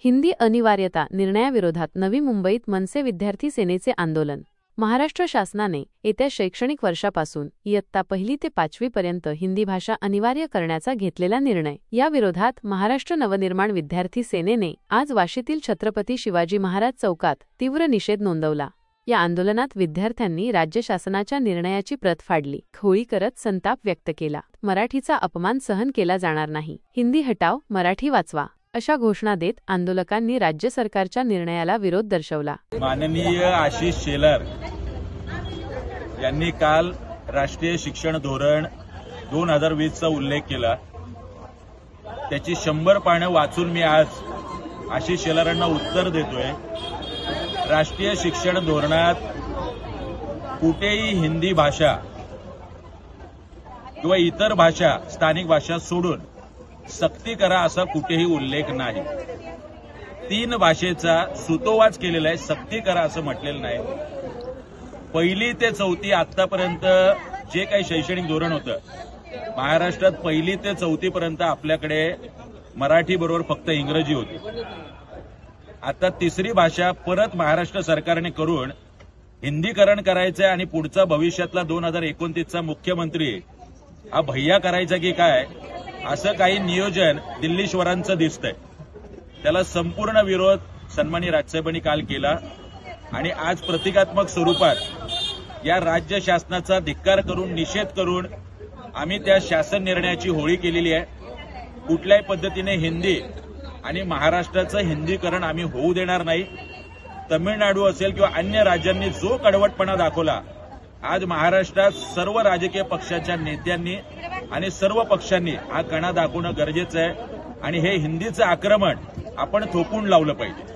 हिंदी अनिवार्यता निर्णयाविरोधात नवी मुंबईत मनसे विद्यार्थी सेनेचे आंदोलन। महाराष्ट्र शासनाने येत्या शैक्षणिक वर्षापासून इयत्ता 1ली ते 5वी पर्यंत हिंदी भाषा अनिवार्य करण्याचा घेतलेला निर्णय, या विरोधात महाराष्ट्र नवनिर्माण विद्यार्थी सेनेने आज वाशीतील छत्रपती शिवाजी महाराज चौकात तीव्र निषेध नोंदवला। या आंदोलनात विद्यार्थ्यांनी राज्य शासनाच्या निर्णयाची प्रत फाडली, होळी करत संताप व्यक्त केला। मराठीचा अपमान सहन केला जाणार नाही, हिंदी हटाव, मराठी वाचवा अशा घोषणा देत आंदोलकांनी राज्य सरकारच्या निर्णयाला विरोध दर्शवला। माननीय आशिष शेलार यांनी काल राष्ट्रीय शिक्षण धोरण 2020 चा उल्लेख केला। त्याची 100 पाने वाचून मी आज आशिष शेलारांना उत्तर देतोय। राष्ट्रीय शिक्षण धोरणात कुठेही हिंदी भाषा किंवा इतर भाषा, स्थानिक भाषा सोडून सक्ती करा असा कुठेही उल्लेख नाही। 3 भाषेचा सुतोवाच केलेला आहे, सक्ती करा असं म्हटलेलं नाही। 1ली ते 4थी आतापर्यंत जे काही शैक्षणिक धोरण होतं, महाराष्ट्रात 1ली ते 4थी पर्यंत आपल्याकडे मराठी बरोबर फक्त इंग्रजी होती। आता 3री भाषा परत महाराष्ट्र सरकारने करून हिंदीकरण करायचंय आणि पुढचा भविष्यातला 2029 चा मुख्यमंत्री हा भैया करायचा की काय, असं काही नियोजन दिल्लीश्वरांचं दिसतंय। त्याला संपूर्ण विरोध सन्माननीय राजसाहेबांनी काल केला आणि आज प्रतिकात्मक स्वरूपात या राज्य शासनाचा धिक्कार करून, निषेध करून आम्ही त्या शासन निर्णयाची होळी केलेली आहे। कुठल्याही पद्धतीने हिंदी आणि महाराष्ट्राचं हिंदीकरण आम्ही होऊ देणार नाही। तमिळनाडू असेल किंवा अन्य राज्यांनी जो कडवटपणा दाखवला, आज महाराष्ट्रात सर्व राजकीय पक्षाच्या नेत्यांनी आणि सर्व पक्षांनी हा कणा दाखवणं गरजेचं आहे आणि हे हिंदीचं आक्रमण आपण थोपून लावलं पाहिजे।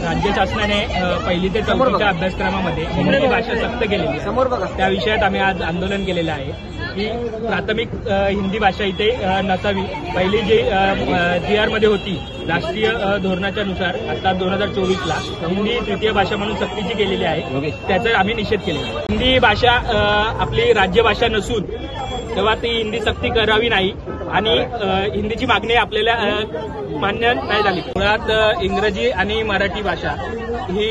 राज्य शासनाने 1ली ते 4थीच्या अभ्यासक्रमामध्ये हिंदी भाषा सक्त केलेली आहे। त्या विषयात आम्ही आज आंदोलन केलेलं आहे की प्राथमिक हिंदी भाषा इथे नसावी। पहिली जी GR मध्ये होती राष्ट्रीय धोरणाच्या नुसार, आता 2024ला हिंदी तृतीय भाषा म्हणून सक्तीची केलेली आहे। त्याचा आम्ही निषेध केलेला आहे। हिंदी भाषा आपली राज्यभाषा नसून तेव्हा ती हिंदी सक्ती करावी नाही आणि हिंदीची मागणी आपल्याला मान्य नाही झाली। मुळात इंग्रजी आणि मराठी भाषा ही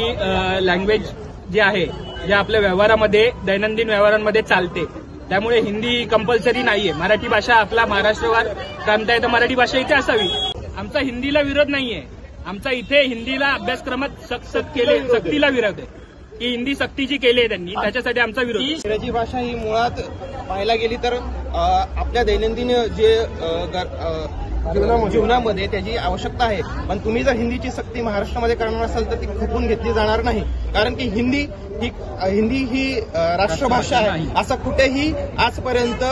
लँग्वेज जी आहे, जे आपल्या व्यवहारामध्ये, दैनंदिन व्यवहारांमध्ये चालते, त्यामुळे हिंदी कंपल्सरी नाहीये। मराठी भाषा आपला महाराष्ट्रभर प्रांत आहे, तर मराठी भाषा इथे असावी। आमचा हिंदीला विरोध नाहीये, आमचा इथे हिंदीला अभ्यासक्रमात सक्तीला विरोध आहे की हिंदी सक्तीची केली आहे त्यांनी, त्याच्यासाठी आमचा विरोध। इंग्रजी भाषा ही मुळात पाहायला गेली तर आपल्या दैनंदिन जे जीवनामध्ये त्याची आवश्यकता आहे, पण तुम्ही जर हिंदीची सक्ती महाराष्ट्रामध्ये करणार असाल तर ती खपवून घेतली जाणार नाही। कारण की हिंदी ही राष्ट्रभाषा आहे, असं कुठेही आजपर्यंत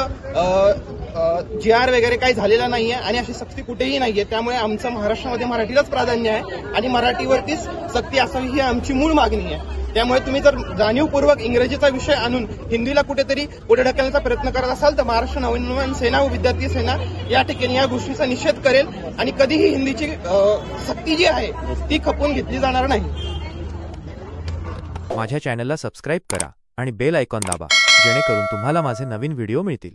GR वगैरे काही झालेला नाहीये आणि अशी सक्ती कुठेही नाहीये। त्यामुळे आमचं महाराष्ट्रामध्ये मराठीलाच प्राधान्य आहे आणि मराठीवरतीच सक्ती असावी ही आमची मूळ मागणी आहे। त्यामुळे तुम्ही जर जाणीवपूर्वक इंग्रजीचा विषय आणून हिंदीला कुठेतरी पुढे ढकलण्याचा प्रयत्न करत असाल तर महाराष्ट्र नवनिर्माण सेना व विद्यार्थी सेना या ठिकाणी या गोष्टीचा निषेध करेल आणि कधीही हिंदीची सक्ती जी आहे ती खपवून घेतली जाणार नाही। माझ्या चॅनलला सबस्क्राईब करा आणि बेल आयकॉन दाबा, जेणेकरून तुम्हाला माझे नवीन व्हिडिओ मिळतील।